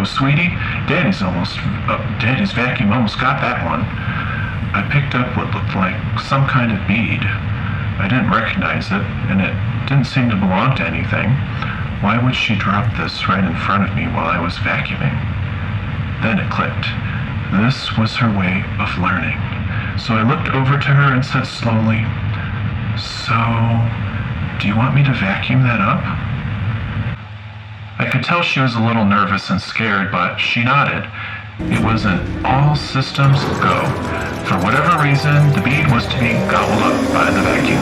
sweetie. Daddy's vacuum almost got that one. I picked up what looked like some kind of bead. I didn't recognize it, and it didn't seem to belong to anything. Why would she drop this right in front of me while I was vacuuming? Then it clicked. This was her way of learning. So I looked over to her and said slowly, "So, do you want me to vacuum that up?" I could tell she was a little nervous and scared, but she nodded. It was an all systems go. For whatever reason, the bead was to be gobbled up by the vacuum.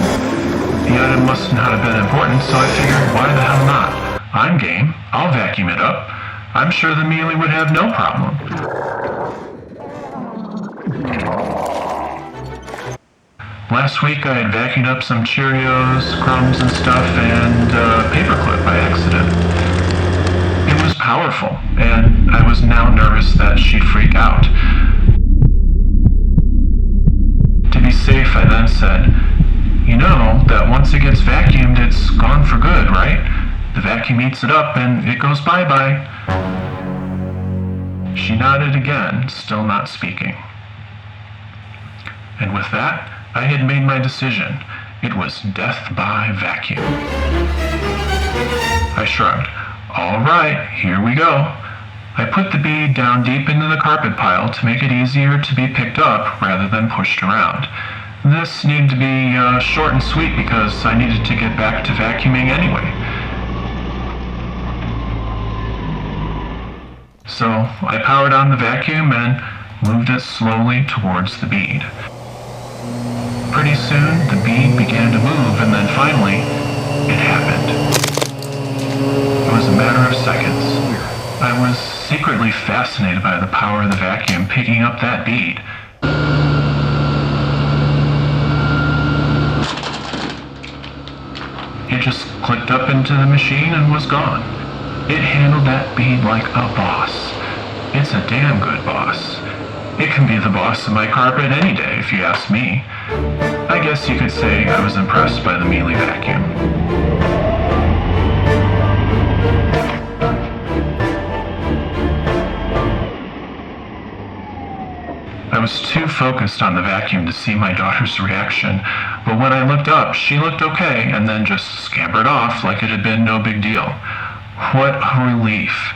The item must not have been important, so I figured, why the hell not? I'm game. I'll vacuum it up. I'm sure the mealy would have no problem. Last week I had vacuumed up some Cheerios, crumbs and stuff, and a paperclip by accident. It was powerful, and I was now nervous that she'd freak out. To be safe, I then said, "You know that once it gets vacuumed, it's gone for good, right? The vacuum eats it up and it goes bye-bye." She nodded again, still not speaking. And with that, I had made my decision. It was death by vacuum. I shrugged. "All right, here we go." I put the bead down deep into the carpet pile to make it easier to be picked up rather than pushed around. This needed to be short and sweet because I needed to get back to vacuuming anyway. So I powered on the vacuum and moved it slowly towards the bead. Pretty soon, the bead began to move, and then finally, it happened. It was a matter of seconds. I was secretly fascinated by the power of the vacuum picking up that bead. It just clicked up into the machine and was gone. It handled that bead like a boss. It's a damn good boss. It can be the boss of my carpet any day, if you ask me. I guess you could say I was impressed by the Mealy vacuum. I was too focused on the vacuum to see my daughter's reaction, but when I looked up, she looked okay and then just scampered off like it had been no big deal. What a relief.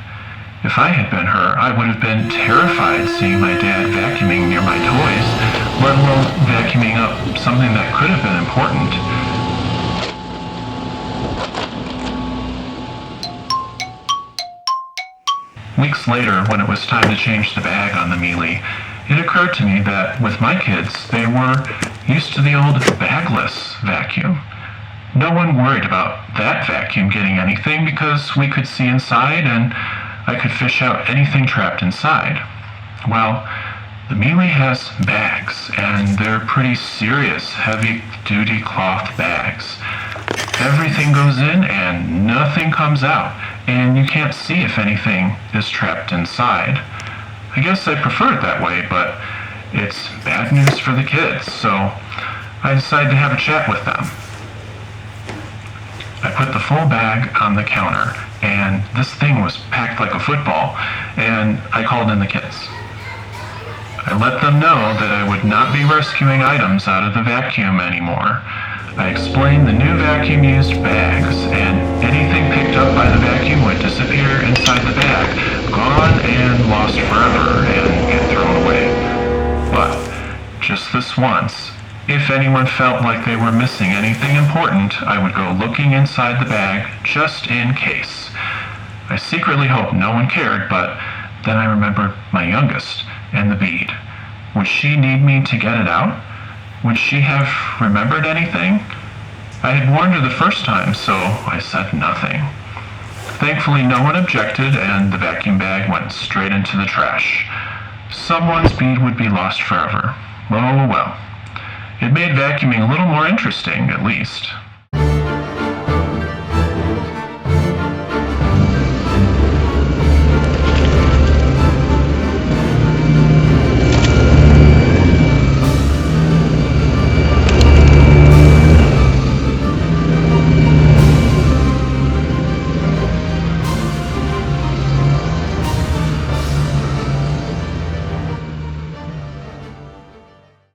If I had been her, I would have been terrified seeing my dad vacuuming near my toys, let alone vacuuming up something that could have been important. Weeks later, when it was time to change the bag on the Mealy, it occurred to me that with my kids, they were used to the old bagless vacuum. No one worried about that vacuum getting anything because we could see inside and I could fish out anything trapped inside. Well, the Mealy has bags, and they're pretty serious, heavy-duty cloth bags. Everything goes in and nothing comes out, and you can't see if anything is trapped inside. I guess I prefer it that way, but it's bad news for the kids, so I decided to have a chat with them. I put the full bag on the counter, and this thing was packed like a football, and I called in the kids. I let them know that I would not be rescuing items out of the vacuum anymore. I explained the new vacuum used bags, and anything picked up by the vacuum would disappear inside the bag, gone and lost forever, and get thrown away. But just this once, if anyone felt like they were missing anything important, I would go looking inside the bag just in case. I secretly hoped no one cared, but then I remembered my youngest and the bead. Would she need me to get it out? Would she have remembered anything? I had warned her the first time, so I said nothing. Thankfully, no one objected, and the vacuum bag went straight into the trash. Someone's bead would be lost forever. Oh well. It made vacuuming a little more interesting, at least.